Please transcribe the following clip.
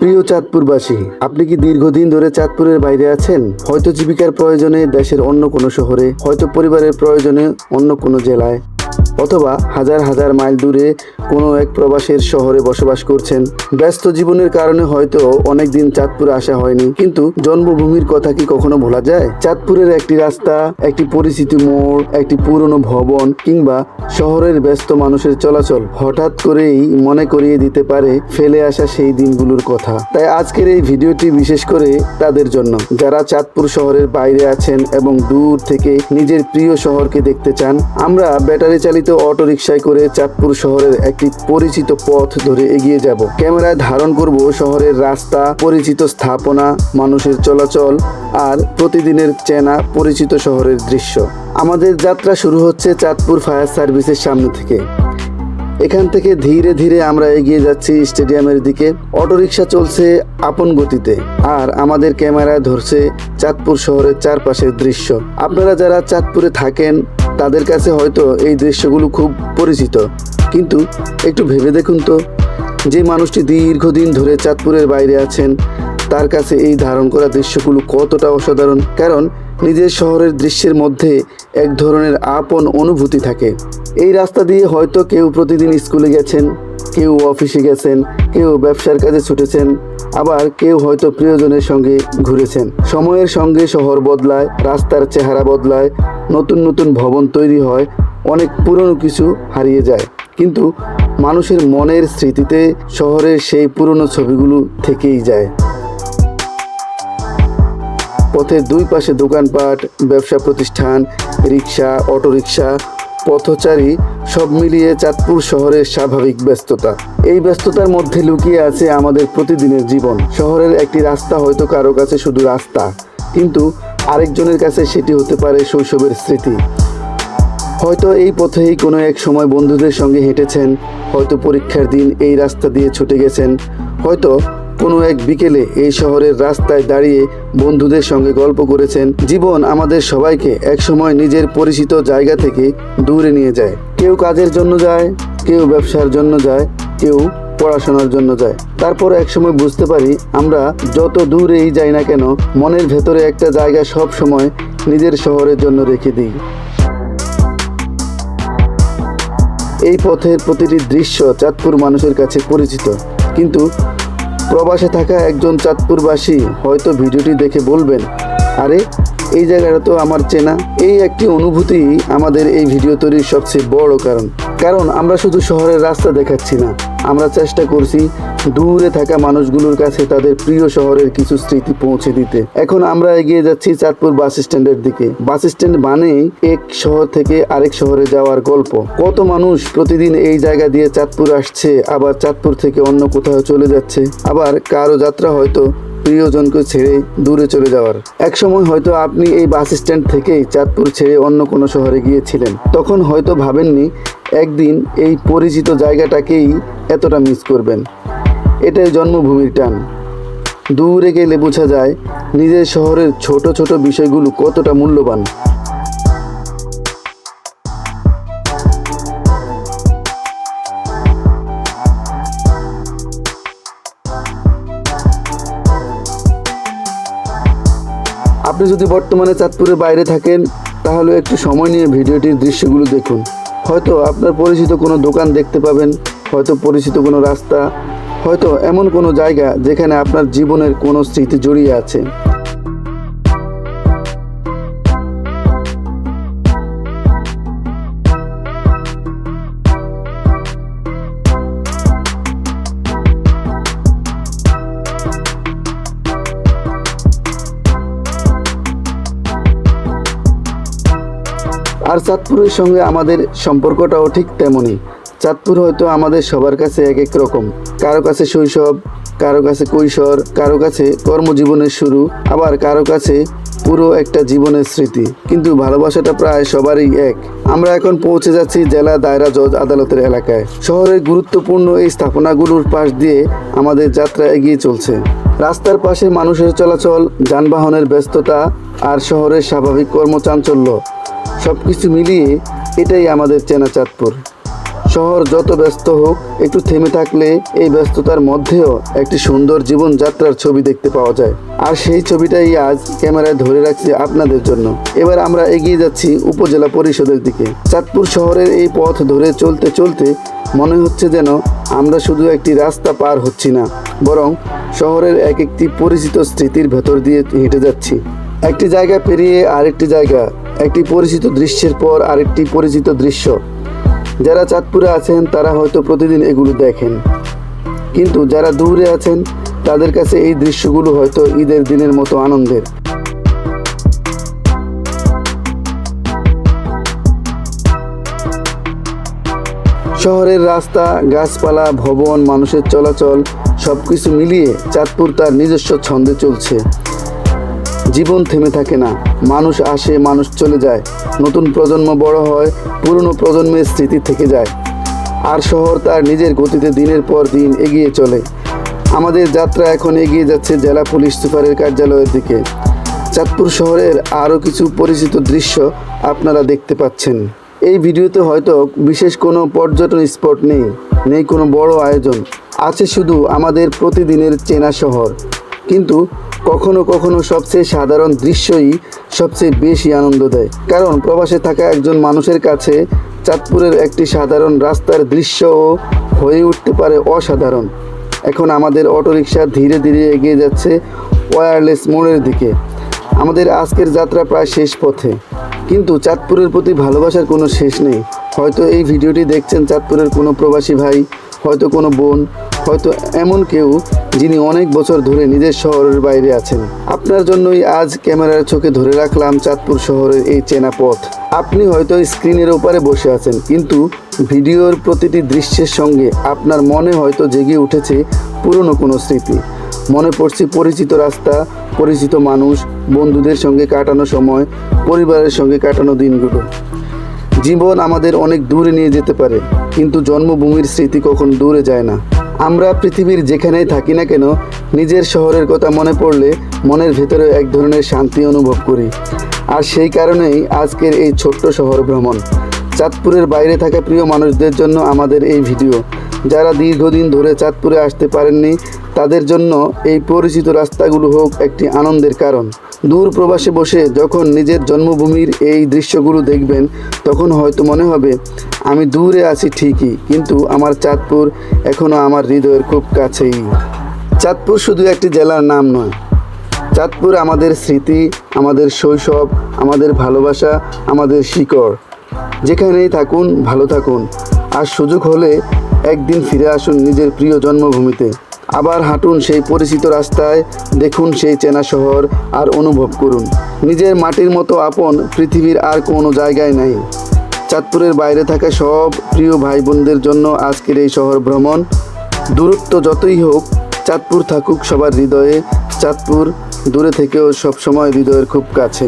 প্রিয় চাঁদপুরবাসী, আপনি কি দীর্ঘদিন ধরে চাঁদপুরের বাইরে আছেন? হয়তো জীবিকার প্রয়োজনে দেশের অন্য কোনো শহরে, হয়তো পরিবারের প্রয়োজনে অন্য কোনো জেলায়, অথবা হাজার হাজার মাইল দূরে কোনো এক প্রবাসের শহরে বসবাস করছেন। ব্যস্ত জীবনের কারণে হয়তো অনেকদিন চাঁদপুরে আসা হয়নি, কিন্তু জন্মভূমির কথা কি কখনো ভোলা যায়? চাঁদপুরের একটি রাস্তা, একটি পরিচিত মোড়, একটি পুরনো ভবন কিংবা শহরের ব্যস্ত মানুষের চলাচল হঠাৎ করেই মনে করিয়ে দিতে পারে ফেলে আসা সেই দিনগুলোর কথা। তাই আজকের এই ভিডিওটি বিশেষ করে তাদের জন্য, যারা চাঁদপুর শহরের বাইরে আছেন এবং দূর থেকে নিজের প্রিয় শহরকে দেখতে চান। আমরা ব্যাটারি চালিত অটোরিকশায় করে চাঁদপুর শহরের একটি পরিচিত পথ ধরে এগিয়ে যাব। ক্যামেরায় ধারণ করব শহরের রাস্তা, পরিচিত স্থাপনা, মানুষের চলাচল আর প্রতিদিনের চেনা পরিচিত শহরের দৃশ্য। আমাদের যাত্রা শুরু হচ্ছে চাঁদপুর ফায়ার সার্ভিসের সামনে থেকে। এখান থেকে ধীরে ধীরে আমরা এগিয়ে যাচ্ছি স্টেডিয়ামের দিকে। অটোরিকশা চলছে আপন গতিতে আর আমাদের ক্যামেরায় ধরছে চাঁদপুর শহরের চারপাশের দৃশ্য। আপনারা যারা চাঁদপুরে থাকেন তাদের কাছে হয়তো এই দৃশ্যগুলো খুব পরিচিত, কিন্তু একটু ভেবে দেখুন তো, যে মানুষটি দীর্ঘদিন ধরে চাঁদপুরের বাইরে আছেন তার কাছে এই ধারণ করা দৃশ্যগুলো কতটা অসাধারণ। কারণ নিজের শহরের দৃশ্যের মধ্যে এক ধরনের আপন অনুভূতি থাকে। এই রাস্তা দিয়ে হয়তো কেউ প্রতিদিন স্কুলে গেছেন, কেউ অফিসে গেছেন, কেউ ব্যবসার কাজে ছুটেছেন, আবার কেউ হয়তো প্রিয়জনের সঙ্গে ঘুরেছেন। সময়ের সঙ্গে শহর বদলায়, রাস্তার চেহারা বদলায়, নতুন নতুন ভবন তৈরি হয়, অনেক পুরনো কিছু হারিয়ে যায়, কিন্তু মানুষের মনের স্মৃতিতে শহরের সেই পুরনো ছবিগুলো থেকেই যায়। পথের দুই পাশে দোকানপাট, ব্যবসা প্রতিষ্ঠান, রিক্সা, অটোরিকশা, পথচারী, সব মিলিয়ে চাঁদপুর শহরের স্বাভাবিক ব্যস্ততা। এই ব্যস্ততার মধ্যে লুকিয়ে আছে আমাদের প্রতিদিনের জীবন। শহরের একটি রাস্তা হয়তো কারো কাছে শুধু রাস্তা, কিন্তু আরেকজনের কাছে সেটি হতে পারে শৈশবের স্মৃতি। হয়তো এই পথেই কোনো এক সময় বন্ধুদের সঙ্গে হেঁটেছেন, হয়তো পরীক্ষার দিন এই রাস্তা দিয়ে ছুটে গেছেন, হয়তো কোনো এক বিকেলে এই শহরের রাস্তায় দাঁড়িয়ে বন্ধুদের সঙ্গে গল্প করেছেন। জীবন আমাদের সবাইকে একসময় নিজের পরিচিত জায়গা থেকে দূরে নিয়ে যায়। কেউ কাজের জন্য যায়, কেউ ব্যবসার জন্য যায়, কেউ পড়াশোনার জন্য যায়। তারপর একসময় বুঝতে পারি, আমরা যত দূরেই যাই না কেন, মনের ভেতরে একটা জায়গা সব সময় নিজের শহরের জন্য রেখে দিই। এই পথের প্রতিটি দৃশ্য চাঁদপুর মানুষের কাছে পরিচিত, কিন্তু প্রবাসে থাকা একজন চাঁদপুরবাসী হয়তো ভিডিওটি দেখে বলবেন, আরে এই জায়গাটা তো আমার চেনা। এই একটি অনুভূতি আমাদের এই ভিডিও তৈরির সবচেয়ে বড় কারণ আমরা শুধু শহরের রাস্তা দেখাচ্ছি না, আমরা চেষ্টা করছি দূরে থাকা মানুষগুলোর কাছে তাদের প্রিয় শহরের কিছু স্মৃতি পৌঁছে দিতে। এখন আমরা এগিয়ে যাচ্ছি চাঁদপুর বাস স্ট্যান্ডের দিকে। বাস স্ট্যান্ড মানেই এক শহর থেকে আরেক শহরে যাওয়ার গল্প। কত মানুষ প্রতিদিন এই জায়গা দিয়ে চাঁদপুর আসছে, আবার চাঁদপুর থেকে অন্য কোথাও চলে যাচ্ছে, আবার কারো যাত্রা হয়তো প্রিয়জনকে ছেড়ে দূরে চলে যাওয়ার। একসময় হয়তো আপনি এই বাস স্ট্যান্ড থেকেই চাঁদপুর ছেড়ে অন্য কোনো শহরে গিয়েছিলেন। তখন হয়তো ভাবেননি একদিন এই পরিচিত জায়গাটাকেই এতটা মিস করবেন। এটাই জন্মভূমির টান। দূরে গেলে বোঝা যায় নিজের শহরের ছোট ছোট বিষয়গুলো কতটা মূল্যবান। আপনি যদি বর্তমানে চাঁদপুরের বাইরে থাকেন, তাহলে একটু সময় নিয়ে ভিডিওটির দৃশ্যগুলো দেখুন। হয়তো আপনার পরিচিত কোনো দোকান দেখতে পাবেন, হয়তো পরিচিত কোনো রাস্তা, হয়তো এমন কোনো জায়গা যেখানে আপনার জীবনের কোনো স্মৃতি জড়িয়ে আছে। আর চাঁদপুরের সঙ্গে আমাদের সম্পর্কটাও ঠিক তেমনই। চাঁদপুর হয়তো আমাদের সবার কাছে এক এক রকম। কারো কাছে শৈশব, কারো কাছে কৈশোর, কারো কাছে কর্মজীবনের শুরু, আবার কারো কাছে পুরো একটা জীবনের স্মৃতি। কিন্তু ভালোবাসাটা প্রায় সবারই এক। আমরা এখন পৌঁছে যাচ্ছি জেলা দায়রা জজ আদালতের এলাকায়। শহরের গুরুত্বপূর্ণ এই স্থাপনাগুলোর পাশ দিয়ে আমাদের যাত্রা এগিয়ে চলছে। রাস্তার পাশে মানুষের চলাচল, যানবাহনের ব্যস্ততা আর শহরের স্বাভাবিক কর্মচাঞ্চল্য, সব কিছু মিলিয়ে এটাই আমাদের চেনা চাঁদপুর। শহর যত ব্যস্ত হোক, একটু থেমে থাকলে এই ব্যস্ততার মধ্যেও একটি সুন্দর জীবনযাত্রার ছবি দেখতে পাওয়া যায়। আর সেই ছবিটাই আজ ক্যামেরায় ধরে রাখছি আপনাদের জন্য। এবার আমরা এগিয়ে যাচ্ছি উপজেলা পরিষদের দিকে। চাঁদপুর শহরের এই পথ ধরে চলতে চলতে মনে হচ্ছে যেন আমরা শুধু একটি রাস্তা পার হচ্ছি না, বরং শহরের এক একটি পরিচিত স্মৃতির ভেতর দিয়ে হেঁটে যাচ্ছি। একটি জায়গা পেরিয়ে আরেকটি জায়গা, একটি পরিচিত দৃশ্যের পর আরেকটি পরিচিত দৃশ্য। যারা চাঁদপুরে আছেন তারা হয়তো প্রতিদিন এগুলো দেখেন, কিন্তু যারা দূরে আছেন তাদের কাছে এই দৃশ্যগুলো হয়তো ঈদের দিনের মতো আনন্দের। শহরের রাস্তা, গাছপালা, ভবন, মানুষের চলাচল সবকিছু মিলিয়ে চাঁদপুর তার নিজস্ব ছন্দে চলছে। জীবন থেমে থাকে না, মানুষ আসে, মানুষ চলে যায়, নতুন প্রজন্ম বড় হয়, পুরনো প্রজন্মের স্মৃতি থেকে যায়, আর শহর তার নিজের গতিতে দিনের পর দিন এগিয়ে চলে। আমাদের যাত্রা এখন এগিয়ে যাচ্ছে জেলা পুলিশ সুপারের কার্যালয়ের দিকে। চাঁদপুর শহরের আরও কিছু পরিচিত দৃশ্য আপনারা দেখতে পাচ্ছেন। এই ভিডিওতে হয়তো বিশেষ কোনো পর্যটন স্পট নেই কোনো বড় আয়োজন, আছে শুধু আমাদের প্রতিদিনের চেনা শহর। কিন্তু কখনো কখনো সবচেয়ে সাধারণ দৃশ্যই সবচেয়ে বেশি আনন্দ দেয়, কারণ প্রবাসে থাকা একজন মানুষের কাছে চাঁদপুরের একটি সাধারণ রাস্তার দৃশ্যও হয়ে উঠতে পারে অসাধারণ। এখন আমাদের অটোরিকশা ধীরে ধীরে এগিয়ে যাচ্ছে ওয়্যারলেস মোড়ের দিকে। আমাদের আজকের যাত্রা প্রায় শেষ পথে, কিন্তু চাঁদপুরের প্রতি ভালোবাসার কোনো শেষ নেই। হয়তো এই ভিডিওটি দেখছেন চাঁদপুরের কোনো প্রবাসী ভাই, হয়তো কোনো বোন, হয়তো এমন কেউ যিনি অনেক বছর ধরে নিজের শহরের বাইরে আছেন। আপনার জন্যই আজ ক্যামেরার চোখে ধরে রাখলাম চাঁদপুর শহরের এই চেনা পথ। আপনি হয়তো স্ক্রিনের ওপারে বসে আছেন, কিন্তু ভিডিওর প্রতিটি দৃশ্যের সঙ্গে আপনার মনে হয়তো জেগে উঠেছে পুরনো কোনো স্মৃতি। মনে পড়ছে পরিচিত রাস্তা, পরিচিত মানুষ, বন্ধুদের সঙ্গে কাটানো সময়, পরিবারের সঙ্গে কাটানো দিনগুলো। জীবন আমাদের অনেক দূরে নিয়ে যেতে পারে, কিন্তু জন্মভূমির স্মৃতি কখনো দূরে যায় না। আমরা পৃথিবীর যেখানেই থাকি না কেন, নিজের শহরের কথা মনে পড়লে মনের ভেতরে এক ধরনের শান্তি অনুভব করি। আর সেই কারণেই আজকের এই ছোট্ট শহর ভ্রমণ। চাঁদপুরের বাইরে থাকা প্রিয় মানুষদের জন্য আমাদের এই ভিডিও। যারা দীর্ঘদিন ধরে চাঁদপুরে আসতে পারেননি, তাদের জন্য এই পরিচিত রাস্তাগুলো হোক একটি আনন্দের কারণ। দূর প্রবাসে বসে যখন নিজের জন্মভূমির এই দৃশ্যগুলো দেখবেন, তখন হয়তো মনে হবে আমি দূরে আছি ঠিকই, কিন্তু আমার চাঁদপুর এখনও আমার হৃদয়ের খুব কাছেই। চাঁদপুর শুধু একটি জেলার নাম নয়, চাঁদপুর আমাদের স্মৃতি, আমাদের শৈশব, আমাদের ভালোবাসা, আমাদের শিকড়। যেখানেই থাকুন ভালো থাকুন, আর সুযোগ হলে একদিন ফিরে আসুন নিজের প্রিয় জন্মভূমিতে। আবার হাঁটুন সেই পরিচিত রাস্তায়, দেখুন সেই চেনা শহর, আর অনুভব করুন নিজের মাটির মতো আপন পৃথিবীর আর কোনো জায়গায় নাই। চাঁদপুরের বাইরে থাকা সব প্রিয় ভাই বোনদের জন্য আজকের এই শহর ভ্রমণ। দূরত্ব যতই হোক, চাঁদপুর থাকুক সবার হৃদয়ে। চাঁদপুর দূরে থেকেও সবসময় হৃদয়ের খুব কাছে।